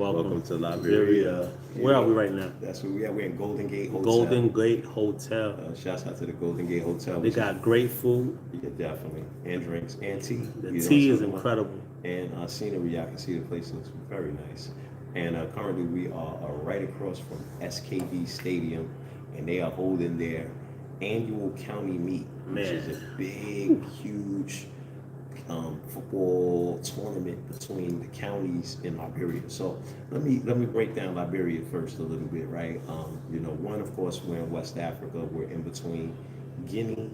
Welcome to Liberia. Where are we right now? That's where we are. We're in Golden Gate Hotel. Golden Gate Hotel. Shouts out to the Golden Gate Hotel. They got great food. Yeah, definitely. And drinks and tea. The tea is incredible. And scenery, I can see the place looks very nice. And currently we are right across from SKB Stadium, and they are holding their annual county meet, which is a big, huge football tournament between the counties in Liberia. So let me break down Liberia first a little bit, right? One, of course, we're in West Africa. We're in between Guinea,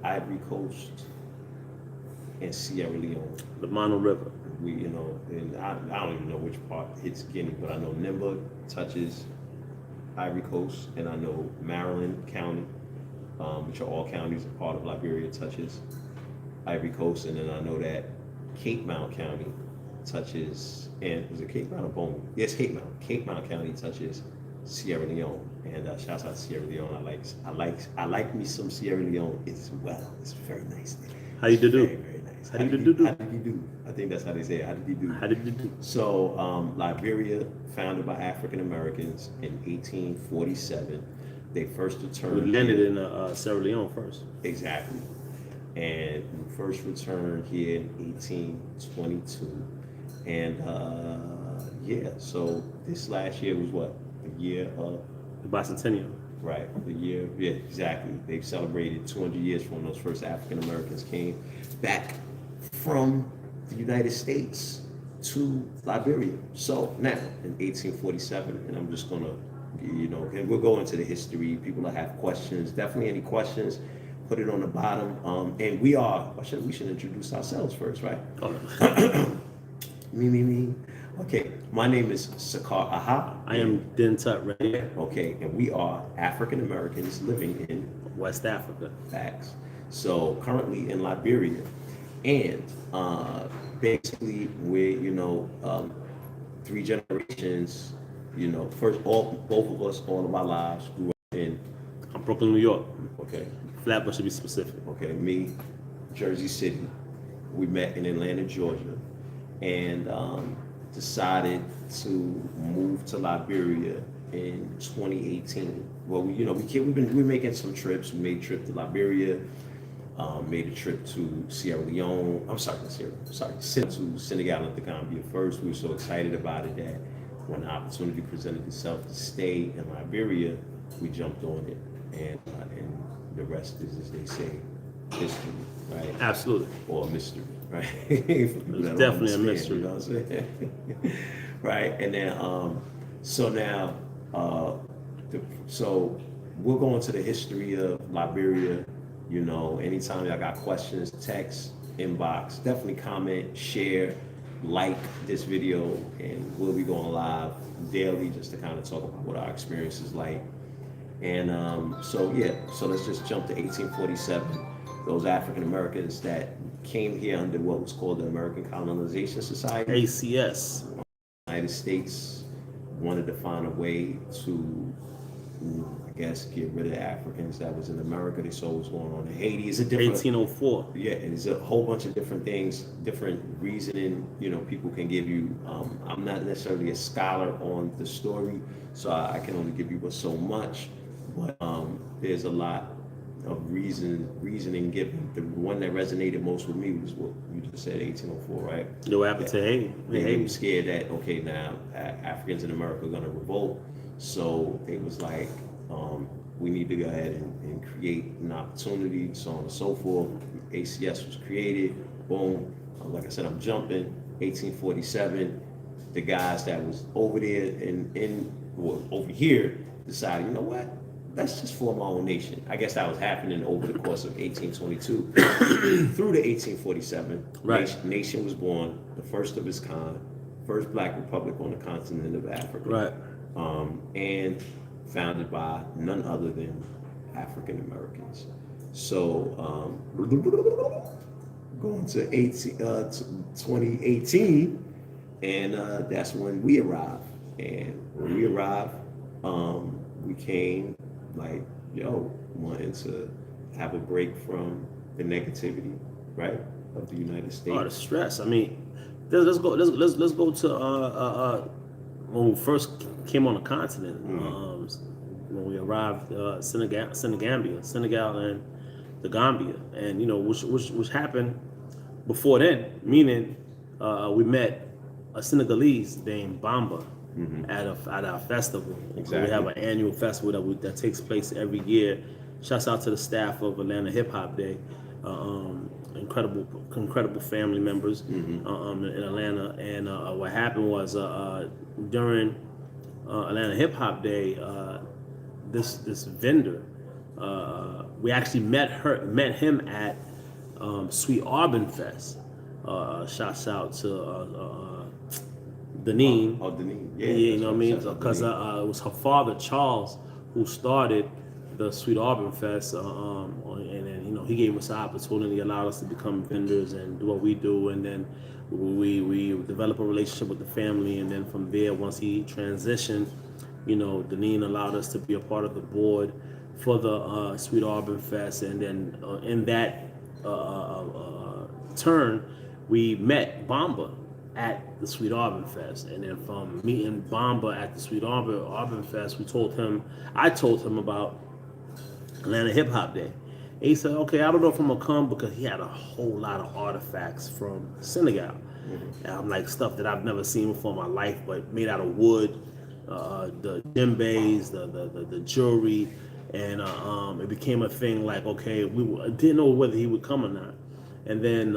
Ivory Coast, and Sierra Leone. The Mono River. And I don't even know which part hits Guinea, but I know Nimba touches Ivory Coast, and I know Maryland County, which are all counties a part of Liberia, touches Ivory Coast, and then I know that Cape Mount County touches, and is it Cape Mount or Bowman? Yes, Cape Mount. Cape Mount County touches Sierra Leone, and shouts out to Sierra Leone. I like me some Sierra Leone as well. It's very nice there. How you do? Very, very nice. How did you do? How did you do? I think that's how they say it. How did you do? How did you do? So Liberia, founded by African Americans in 1847. They first returned. We landed in Sierra Leone first. Exactly. And we first returned here in 1822. And so this last year was what? The year of the bicentennial. Right, the year, yeah, exactly. They've celebrated 200 years from when those first African Americans came back from the United States to Liberia. So now, in 1847, and I'm just gonna, and we'll go into the history. People that have questions, definitely any questions, put it on the bottom. And we should introduce ourselves first, right? Me. Okay, my name is Sakar Aha. I am Dintut Ray. Okay, and we are African Americans living in West Africa. Facts. So currently in Liberia, and basically we're 3 generations. Both of us, all of our lives grew up in Brooklyn, New York. Okay. Flatbush to be specific. Okay, me, Jersey City. We met in Atlanta, Georgia, and decided to move to Liberia in 2018. Well, we're making some trips. We made a trip to Liberia, made a trip to Sierra Leone. To Senegal and the Gambia first. We were so excited about it that when the opportunity presented itself to stay in Liberia, we jumped on it, and the rest is, as they say, history, right? Absolutely. Or a mystery, right? It's definitely a mystery. You know what I'm saying? Right, and then so now, so we'll go into the history of Liberia. Anytime y'all got questions, text, inbox, definitely comment, share, like this video, and we'll be going live daily just to kind of talk about what our experience is like. And so let's just jump to 1847. Those African Americans that came here under what was called the American Colonization Society. ACS. United States wanted to find a way to, I guess, get rid of the Africans that was in America. They saw what was going on in Haiti. It's a different 1804. Yeah, and there's a whole bunch of different things, different reasoning, people can give you. I'm not necessarily a scholar on the story, so I can only give you so much. But there's a lot of reasoning given. The one that resonated most with me was what you just said, 1804, right? What happened to Haiti? They were scared that, okay, now Africans in America are going to revolt. So it was like, we need to go ahead and create an opportunity, so on and so forth. ACS was created. Boom. Like I said, I'm jumping. 1847. The guys that was over there over here decided, you know what? Let's just form our own nation. I guess that was happening over the course of 1822 through to 1847. Right. Nation was born, the first of its kind, first black republic on the continent of Africa. Right. And founded by none other than African Americans. So going to 2018, and that's when we arrived. And when we arrived, we came like, wanting to have a break from the negativity, right, of the United States. The stress. I mean, Let's go to when we first came on the continent. When we arrived, Senegal, and the Gambia, and which happened before then. Meaning, we met a Senegalese named Bamba at our festival. Exactly. We have an annual festival that takes place every year. Shouts out to the staff of Atlanta Hip Hop Day. Incredible family members in Atlanta. And what happened was during Atlanta Hip Hop Day, this vendor, we actually met him at Sweet Auburn Fest. Shouts out to Deneen. Oh, Deneen. Yeah, You know what I mean? Because Because it was her father, Charles, who started the Sweet Auburn Fest, and then he gave us an opportunity, allowed us to become vendors and do what we do, and then we developed a relationship with the family, and then from there, once he transitioned, Deneen allowed us to be a part of the board for the Sweet Auburn Fest, and then in that turn, we met Bamba at the Sweet Auburn Fest, and then from meeting Bamba at the Sweet Auburn Fest, I told him about Atlanta Hip Hop Day. And he said, okay, I don't know if I'm gonna come, because he had a whole lot of artifacts from Senegal. Like stuff that I've never seen before in my life, but made out of wood, the djembes, the jewelry, and it became a thing. Like, okay, we didn't know whether he would come or not, and then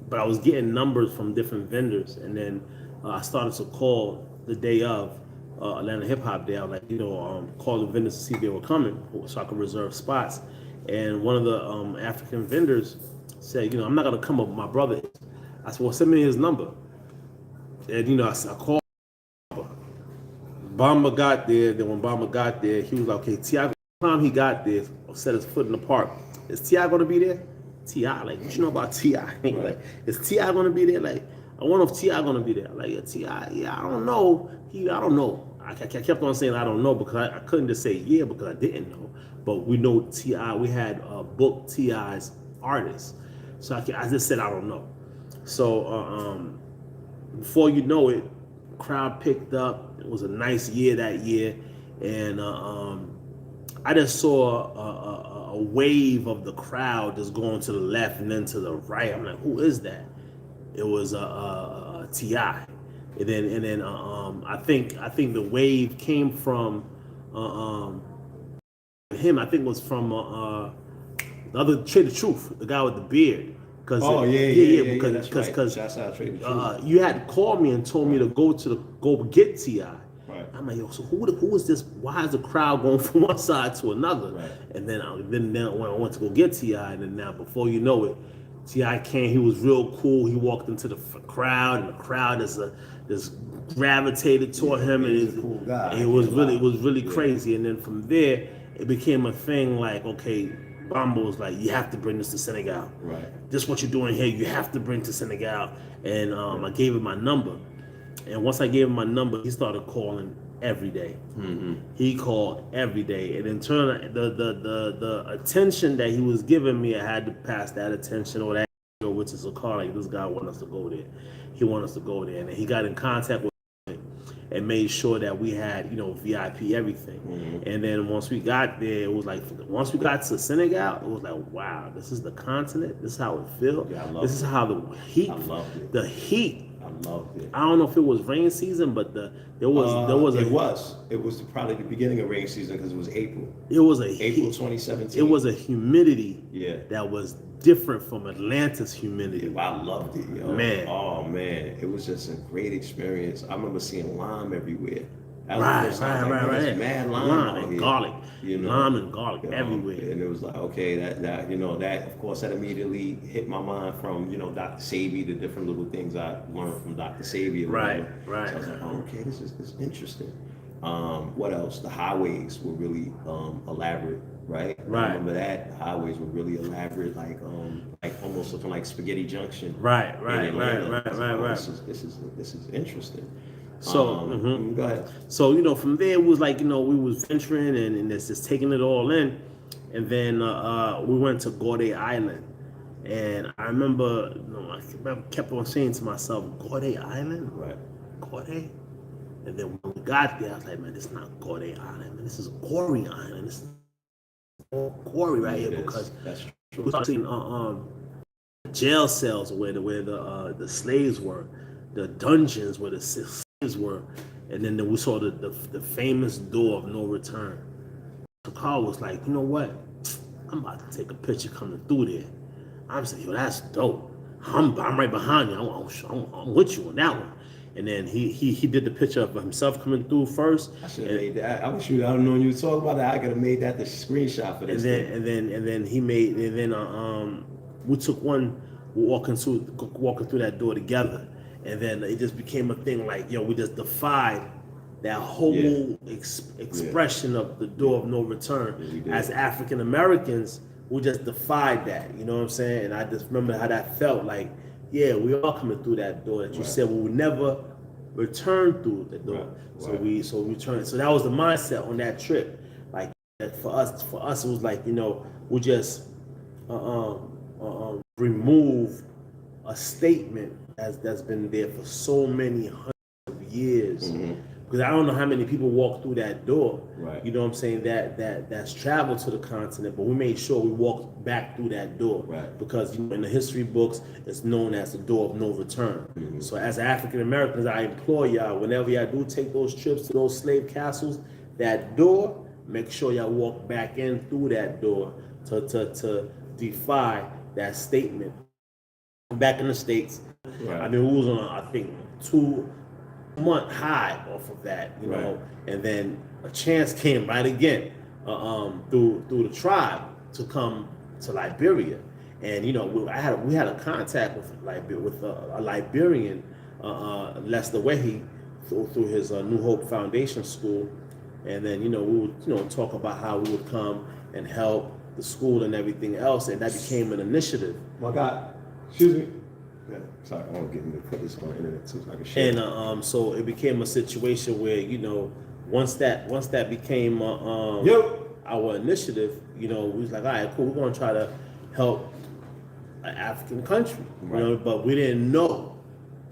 but I was getting numbers from different vendors, and then I started to call the day of Atlanta Hip Hop Day. I was like, call the vendors to see if they were coming, so I could reserve spots. And one of the African vendors said, I'm not gonna come up with my brother. I said, well, send me his number. And I called Bamba. Bamba got there. Then when Bamba got there, he was like, okay, T.I. Time he got there, set his foot in the park. Is T.I. gonna be there? T.I. like, what you know about T.I.? Right. Like, is T.I. gonna be there? Like, I wonder if T.I. gonna be there. Like, yeah, T.I. Yeah, I don't know. I don't know. I kept on saying I don't know, because I couldn't just say yeah, because I didn't know. But we know T.I. We had booked T.I.'s artists, so I just said I don't know. So before you know it, crowd picked up. It was a nice year that year, and I just saw a wave of the crowd just going to the left and then to the right. I'm like, who is that? It was T.I. And then I think the wave came from him. I think it was from the other Trader Truth, the guy with the beard. Because because shouts out Trader Truth. you had called me and told me to go get T.I. Right. I'm like, yo, so who is this? Why is the crowd going from one side to another? Right. And then when I went to go get T.I., and then now before you know it, T.I. came. He was real cool. He walked into the crowd, and the crowd just gravitated toward him, and he's a cool guy. it was really crazy. And then from there, it became a thing. Like, okay, Bamba was like, you have to bring this to Senegal. Right. This what you're doing here. You have to bring to Senegal. And I gave him my number. And once I gave him my number, he started calling every day. He called every day, and in turn, the attention that he was giving me, I had to pass that attention, or that, which is a call. Like, this guy wanted us to go there. He wanted us to go there, and he got in contact with me and made sure that we had, VIP everything. And then once we got there, it was like, once we got to Senegal, it was like, wow, this is the continent. This is how it feels. Yeah, I love this it. is how the heat. I loved it. The heat. I loved it. I don't know if it was rain season, but it was probably the beginning of rain season, because it was April. It was April 2017. It was a humidity that was different from Atlanta's humidity. I loved it, yo. Man. Oh man, it was just a great experience. I remember seeing lime everywhere. Right. There's mad lime and here, garlic. Lime and garlic everywhere. And it was like, okay, that of course that immediately hit my mind from Dr. Sabi, the different little things I learned from Dr. Sabi. Right. So I was like, oh, okay, this is interesting. What else? The highways were really elaborate, right? Right. I remember that the highways were really elaborate, like almost looking like Spaghetti Junction. Right. This is interesting. So Go ahead. So from there it was like we was venturing and just taking it all in, and then we went to Gorday Island, and I remember, I kept on saying to myself, Gorday Island? Right. Gorday? And then when we got there, I was like, man, this is not Gorday Island, man. This is Gory Island. This is Gory right here, because that's we true. started seeing jail cells where the slaves were, the dungeons where the slaves were, and then we saw the famous door of no return. So Carl was like, you know what? I'm about to take a picture coming through there. I'm saying, yo, that's dope. I'm right behind you. I'm with you on that one. And then he did the picture of himself coming through first. I should have made that. I wish I don't know you talk about that. I could have made that the screenshot for this. And then we took one walking through that door together, and then it just became a thing like, yo, we just defied that whole expression of the door of no return. As African Americans, we just defied that, you know what I'm saying? And I just remember how that felt like, yeah, we are coming through that door that you said we would never return through the door. Right. So we returned. So that was the mindset on that trip. Like for us it was like, you know, we just remove a statement that's been there for so many hundreds of years. Mm-hmm. Because I don't know how many people walk through that door. Right. You know what I'm saying? That's traveled to the continent, but we made sure we walked back through that door. Right. Because in the history books, it's known as the door of no return. Mm-hmm. So as African Americans, I implore y'all, whenever y'all do take those trips to those slave castles, that door, make sure y'all walk back in through that door to defy that statement. Back in the States, Right. I mean, we was on I think 2-month high off of that, you know, and then a chance came right again through the tribe to come to Liberia, and you know we had a contact with a Liberian, Lester Wehi, through his New Hope Foundation School, and then we would talk about how we would come and help the school and everything else, and that became an initiative. My God, excuse me. Yeah, sorry, I want to get him to put this on the internet too, so I can share. And so it became a situation where once that became our initiative, we was like, all right, cool, we're gonna try to help an African country, but we didn't know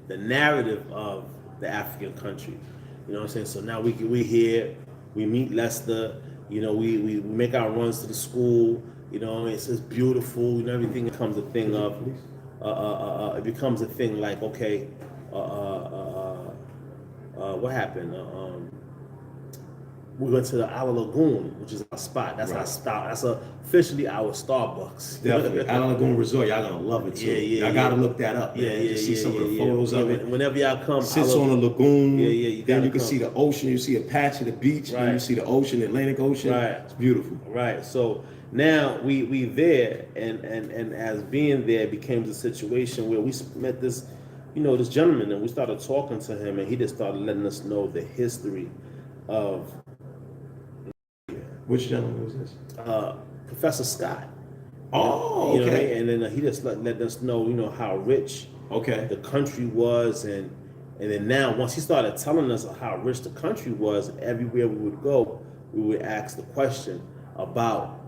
the narrative of the African country, you know what I'm saying? So now we here, we meet Lester, we make our runs to the school, it's beautiful, everything becomes a thing of. It becomes a thing like, okay, what happened? We went to the Ala Lagoon, which is our spot. That's our stop. That's officially our Starbucks. Definitely. Ala Lagoon Resort, y'all gonna love it too. Y'all gotta look that up, man. Just see some of the photos of it. Whenever y'all come, sits on a lagoon. Then you can come. see the ocean. You see a patch of the beach. Right. And you see the ocean, Atlantic Ocean. Right. It's beautiful. Right. So now we there, and as being there became a situation where we met this, this gentleman, and we started talking to him, and he just started letting us know the history of. Which gentleman was this? Professor Scott. Oh, okay. And then he just let us know, how rich the country was, and then now once he started telling us how rich the country was, everywhere we would go, we would ask the question about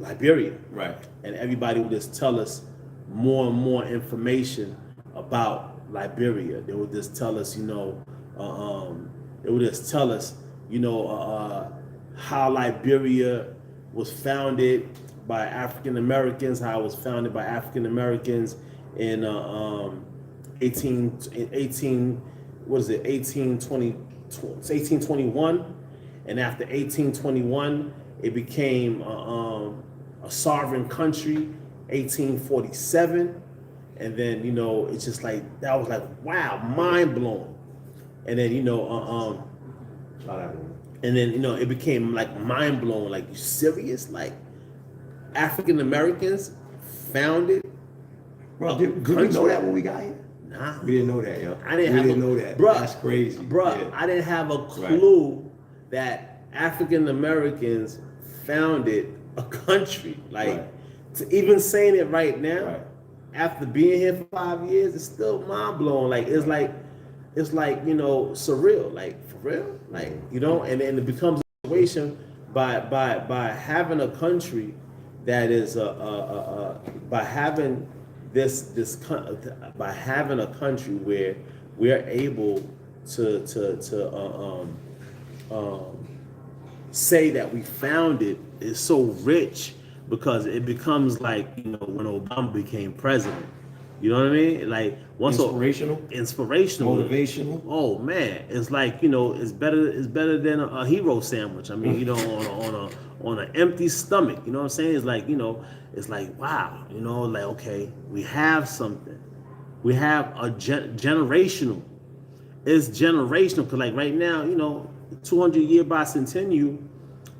Liberia. Right. And everybody would just tell us more and more information about Liberia. They would just tell us, how Liberia was founded by African Americans, how it was founded by African Americans in 1821, and after 1821 it became a sovereign country, 1847, and then it's just like that was like, wow, mind blown. And then and then it became like mind blowing. Like, you serious? Like, African Americans founded. Bro, did we know that when we got here? Nah, we didn't know that, yo. We didn't know that. Bro, that's crazy, bro. Yeah. I didn't have a clue that African Americans founded a country. Like, to even saying it right now, after being here for 5 years, it's still mind blowing. Like, it's like surreal. Like, for real, like, and then it becomes a situation by having a country that is by having by having a country where we're able to say that we found it is so rich because it becomes like, when Obama became president. You know what I mean? Like Inspirational, inspirational. motivational. Oh man, it's like, it's better than a hero sandwich. I mean, on an empty stomach. You know what I'm saying? It's like, it's like, wow. Like, okay, we have something. We have a generational. It's generational because, like, right now, 200-year bicentennial,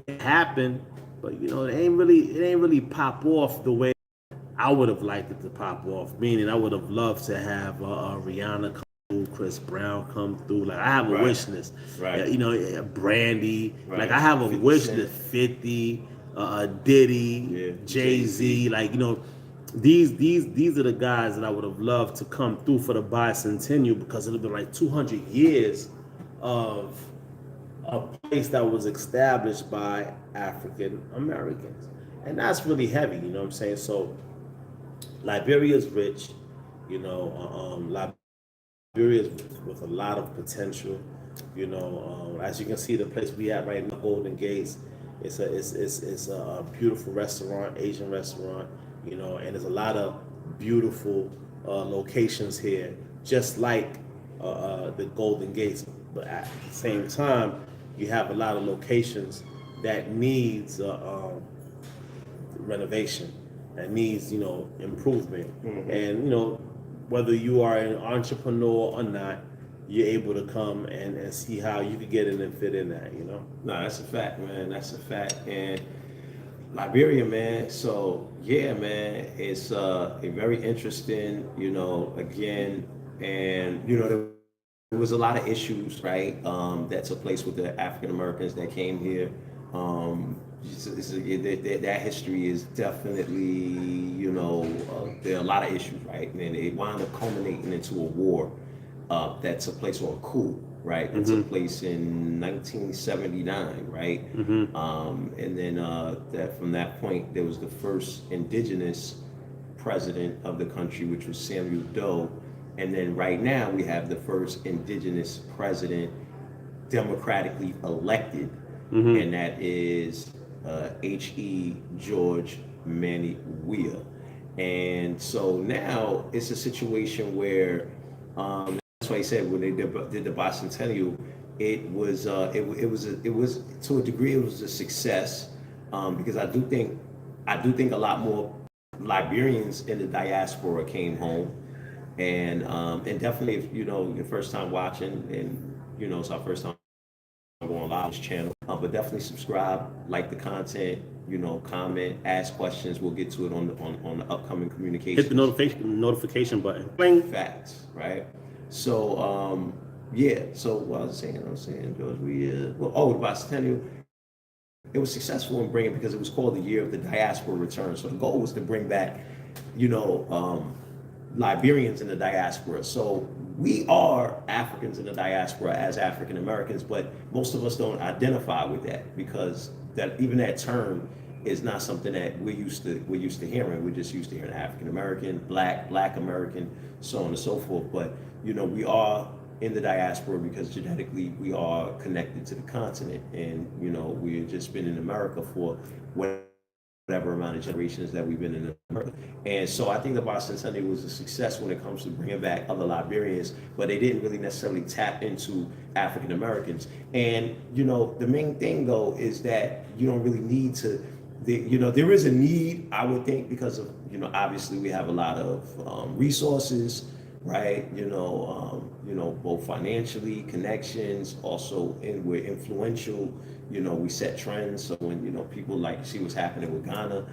it happened, but it ain't really pop off the way I would have liked it to pop off. Meaning, I would have loved to have Rihanna come through, Chris Brown come through. Like, I have a Right. wish list. Right. Brandy. Right. Like, I have a 50 wish Cent. list. 50, Diddy, Yeah. Jay-Z. Like, these are the guys that I would have loved to come through for the bicentennial because it would have been like 200 years of a place that was established by African Americans. And that's really heavy, you know what I'm saying? So Liberia is rich, Liberia is with a lot of potential. As you can see, the place we at right now, Golden Gates, it's a beautiful restaurant, Asian restaurant, and there's a lot of beautiful locations here, just like the Golden Gates. But at the same time, you have a lot of locations that needs renovation, that needs improvement. And whether you are an entrepreneur or not, you're able to come and see how you could get in and fit in that. No, that's a fact, man. That's a fact. And Liberia, man. So yeah, man, it's a very interesting, again, and there was a lot of issues, right, that took place with the African Americans that came here. That history is definitely, there are a lot of issues, right, and it wound up culminating into a war that took place, or a coup, right, that took place in 1979, right, and then that from that point there was the first indigenous president of the country, which was Samuel Doe. And then right now we have the first indigenous president democratically elected, and that is H.E. George Manny Weah. And so now it's a situation where that's why he said when they did the bicentennial, it was to a degree it was a success, because I do think a lot more Liberians in the diaspora came home. And definitely, if your first time watching, and it's our first time going live on this channel, but definitely subscribe, like the content, comment, ask questions. We'll get to it on the upcoming communications. Hit the notification button. Bling. Facts, right? So yeah. So what I was saying, George, the bicentennial. It was successful in bringing, because it was called the year of the diaspora return. So the goal was to bring back, Liberians in the diaspora. So we are Africans in the diaspora as African Americans, but most of us don't identify with that, because that term is not something that we're used to hearing. We're just used to hearing African American, black American, so on and so forth. But we are in the diaspora because genetically we are connected to the continent, and we've just been in America for whatever amount of generations that we've been in America. And so I think the bicentennial was a success when it comes to bringing back other Liberians, but they didn't really necessarily tap into African Americans. And the main thing though is that you don't really need to. There is a need, I would think, because of obviously we have a lot of resources, right? Both financially, connections, also, and we're influential. We set trends. So when people like see what's happening with Ghana,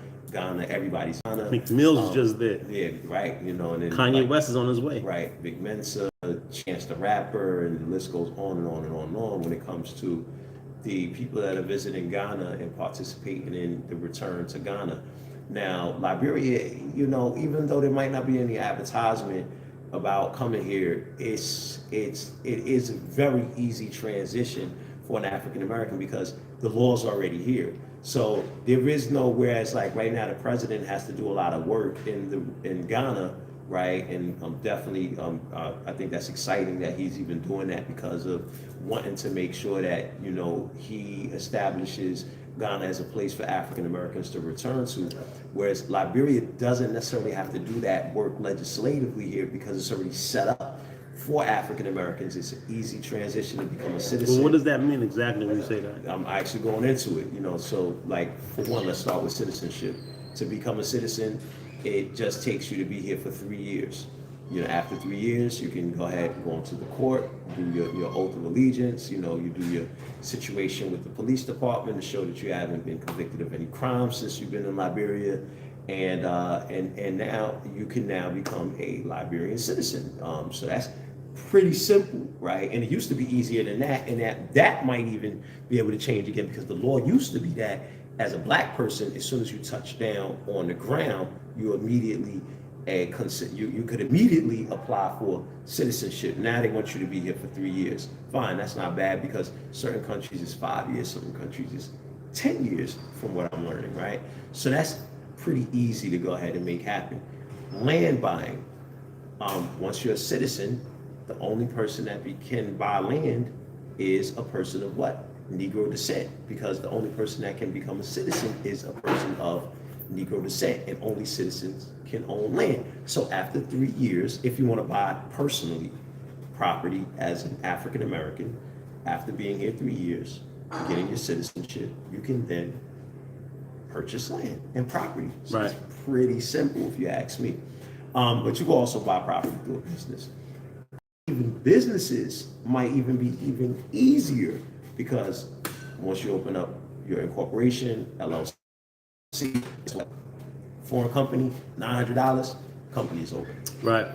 everybody's Ghana. Meek Mill's just there. Yeah, right. And then Kanye West is on his way. Right, Big Mensa, Chance the Rapper, and the list goes on and on and on and on when it comes to the people that are visiting Ghana and participating in the return to Ghana. Now, Liberia, even though there might not be any advertisement about coming here, it is a very easy transition for an African American because the law's already here. So there is no, whereas like right now the president has to do a lot of work in Ghana, right? And definitely, I think that's exciting that he's even doing that because of wanting to make sure that he establishes Ghana as a place for African Americans to return to, whereas Liberia doesn't necessarily have to do that work legislatively here because it's already set up for African Americans. It's an easy transition to become a citizen. Well, what does that mean exactly when you say that? I'm actually going into it, so like for one, let's start with citizenship. To become a citizen, it just takes you to be here for 3 years. After 3 years, you can go ahead and go into the court, do your oath of allegiance, you do your situation with the police department to show that you haven't been convicted of any crimes since you've been in Liberia. And now you can now become a Liberian citizen. So that's pretty simple, right? And it used to be easier than that, and that might even be able to change again because the law used to be that as a black person, as soon as you touch down on the ground, you immediately you could immediately apply for citizenship. Now they want you to be here for 3 years. Fine, that's not bad because certain countries is 5 years, certain countries is 10 years from what I'm learning, right? So that's pretty easy to go ahead and make happen. Land buying. Once you're a citizen, the only person that can buy land is a person of what? Negro descent, because the only person that can become a citizen is a person of Negro descent, and only citizens can own land. So after 3 years, if you want to buy personally property as an African American, after being here 3 years, getting your citizenship, you can then purchase land and property. So right. It's pretty simple if you ask me. But you can also buy property through a business. Even businesses might even be even easier because once you open up your incorporation, LLC, foreign company, $900, company is open. Right.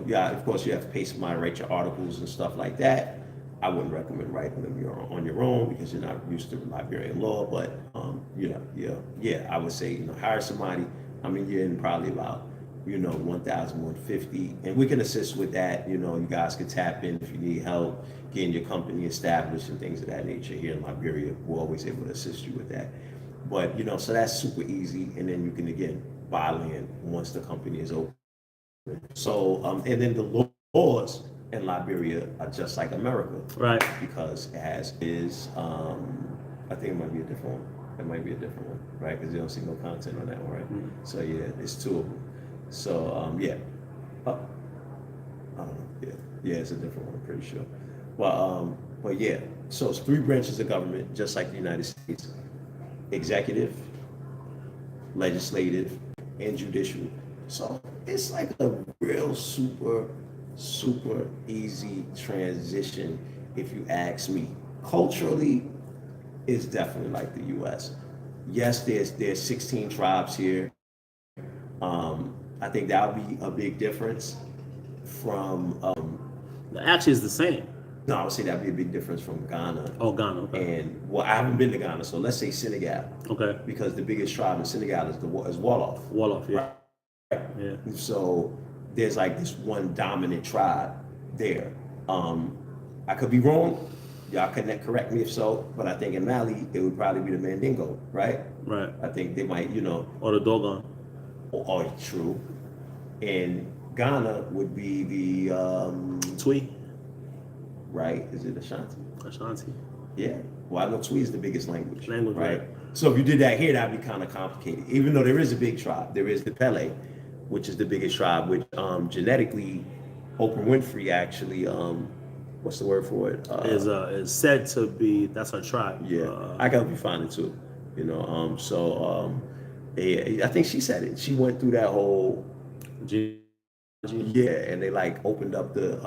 Yeah, of course you have to pay somebody to write your articles and stuff like that. I wouldn't recommend writing them on your own because you're not used to Liberian law, but I would say, hire somebody. You're in probably about 1,150, and we can assist with that. You guys can tap in if you need help getting your company established and things of that nature here in Liberia. We're always able to assist you with that. But so that's super easy, and then you can again buy land once the company is open. So and then the laws in Liberia are just like America, right? Because I think it might be a different one. It might be a different one, right? Because you don't see no content on that one, right? Mm-hmm. So yeah, it's two of them. So I don't know. Yeah, it's a different one. I'm pretty sure. But yeah, so it's 3 branches of government, just like the United States: executive, legislative, and judicial. So it's like a real super easy transition, if you ask me. Culturally, it's definitely like the U.S. Yes, there's 16 tribes here. I think that would be a big difference from. Actually, it's the same. No, I would say that'd be a big difference from Ghana. Oh, Ghana. Okay. And I haven't been to Ghana, so let's say Senegal. Okay. Because the biggest tribe in Senegal is Wolof. Wolof, yeah. Right? Yeah. So there's like this one dominant tribe there. I could be wrong. Y'all can correct me if so, but I think in Mali it would probably be the Mandingo, right? Right. I think they might, or the Dogon. Or true. And Ghana would be the Twi. Right? Is it Ashanti? Ashanti. Yeah. Well, I know Twi is the biggest language. Right. So if you did that here, that'd be kind of complicated. Even though there is a big tribe, there is the Pele, which is the biggest tribe, which genetically, Oprah Winfrey actually, what's the word for it? Is said to be, that's her tribe. Yeah, I gotta be finding too. I think she said it. She went through that whole, yeah, and they like opened up the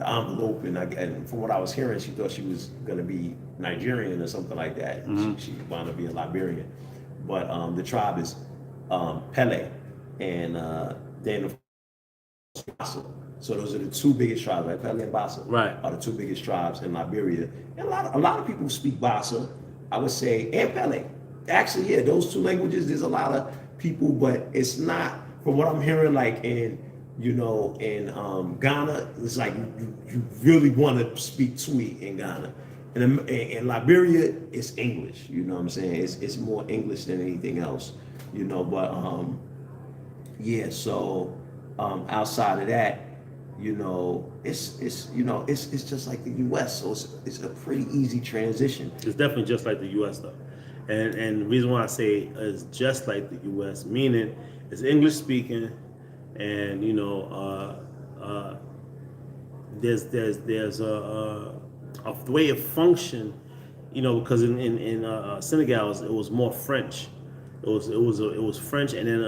envelope, and from what I was hearing, she thought she was gonna be Nigerian or something like that. Mm-hmm. She wound up being Liberian, but the tribe is Pele, and then of course Bassa. So those are the 2 biggest tribes, right? Pele and Bassa, right, are the 2 biggest tribes in Liberia. And a lot of people speak Bassa, I would say, and Pele. Actually, yeah, those 2 languages. There's a lot of people, but it's not, from what I'm hearing, like in Ghana, it's like you really want to speak Twi in Ghana. And in Liberia, it's English. You know what I'm saying? It's more English than anything else. You know, but yeah. So outside of that, you know, it's just like the U.S. So it's a pretty easy transition. It's definitely just like the U.S. though, and the reason why I say it's just like the U.S. meaning it's English speaking, and you know, there's a way of function, you know, because in Senegal it was more French, it was French, and then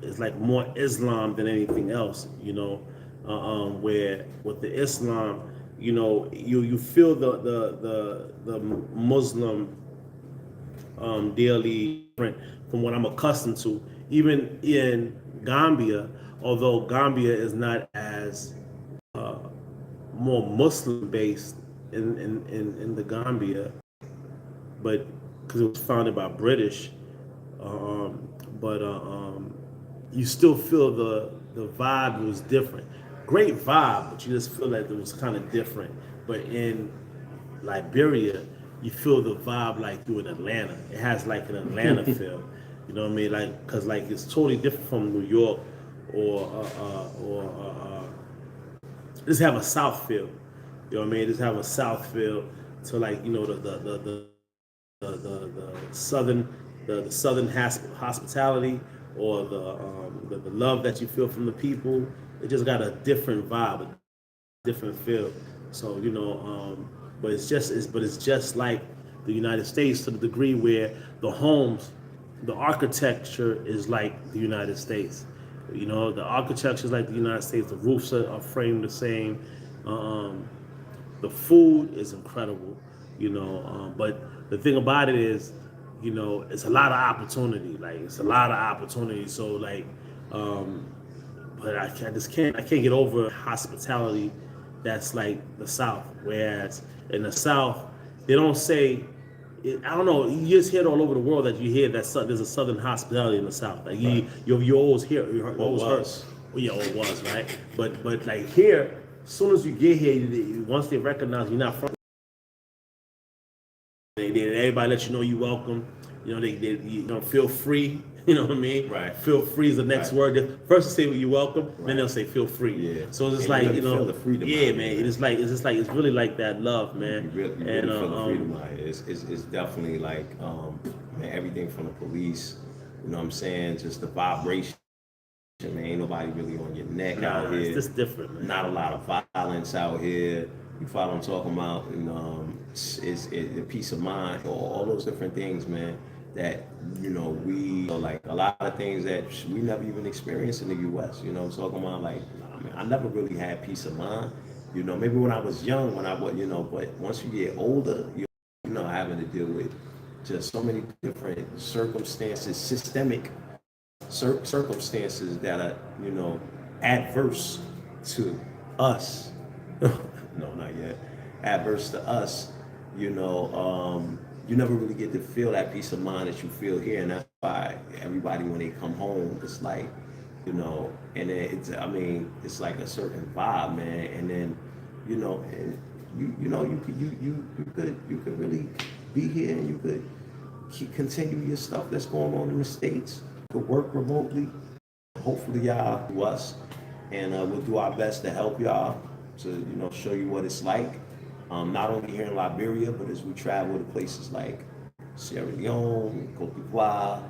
it's like more Islam than anything else, you know, where with the Islam, you know, you feel the Muslim daily different from what I'm accustomed to, even in Gambia, although Gambia is not as more Muslim based in the Gambia, but because it was founded by British, but you still feel the vibe was different. Great vibe, but you just feel like it was kind of different. But in Liberia, you feel the vibe like you in Atlanta. It has like an Atlanta feel. You know what I mean? Like, cause like it's totally different from New York or just have a South feel. You know what I mean? Just have a South feel to like, you know, the southern the southern hospitality or the love that you feel from the people. It just got a different vibe, a different feel. So you know, but it's just like the United States to the degree where the homes, the architecture is like the United States. You know, the architecture is like the United States. The roofs are framed the same. Um, the food is incredible, you know. But the thing about it is, you know, it's a lot of opportunity. Like it's a lot of opportunity. So like, but I can't get over hospitality. That's like the South. Whereas in the South, they don't say. I don't know. You just hear it all over the world that you hear that there's a Southern hospitality in the South. Like you always hear, you always heard. Well, yeah, it was right. But like here, as soon as you get here, once they recognize you're not from, everybody let you know you welcome. You know they you know feel free. You know what I mean? Right. Feel free is the next word. First they say you welcome, then they'll say feel free. Yeah. So it's just And like really you know, feel the freedom yeah, out man. here, It's really like that love, man. You really feel the freedom out here. It's definitely like man, everything from the police. You know what I'm saying? Just the vibration. Man, ain't nobody really on your neck out here. It's just different, man. Not a lot of violence out here. You follow what I'm talking about? And it's the peace of mind, all those different things, man. That you know we like a lot of things that we never even experienced in the U.S. You know what I'm talking about? Like I mean, I never really had peace of mind. You know, maybe when I was young, when I was but once you get older, you know, having to deal with just so many different circumstances, systemic circumstances that are, you know, adverse to us. No, not yet. Adverse to us, you know, you never really get to feel that peace of mind that you feel here. And that's why everybody, when they come home, it's like, you know, and it's, I mean, it's like a certain vibe, man. And then, you know, and you know, you could really be here and you could continue your stuff that's going on in the States. To work remotely. Hopefully y'all do us, and we'll do our best to help y'all to you know show you what it's like. Not only here in Liberia, but as we travel to places like Sierra Leone, Cote d'Ivoire,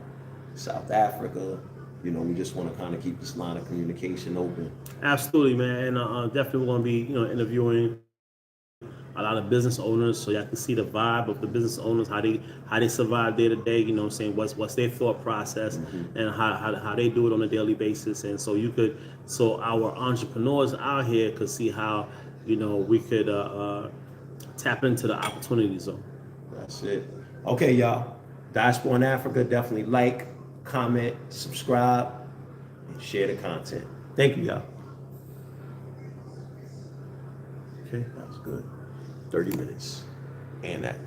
South Africa. You know, we just want to kind of keep this line of communication open. Absolutely, man. And definitely going to be, you know, interviewing a lot of business owners so y'all can see the vibe of the business owners, how they survive day to day, you know what I'm saying, what's their thought process and how they do it on a daily basis. And so our entrepreneurs out here could see how, you know, we could tap into the opportunity zone. That's it. Okay, y'all. Diaspora in Africa, definitely like, comment, subscribe, and share the content. Thank you, y'all. Okay, that was good. 30 minutes. And that's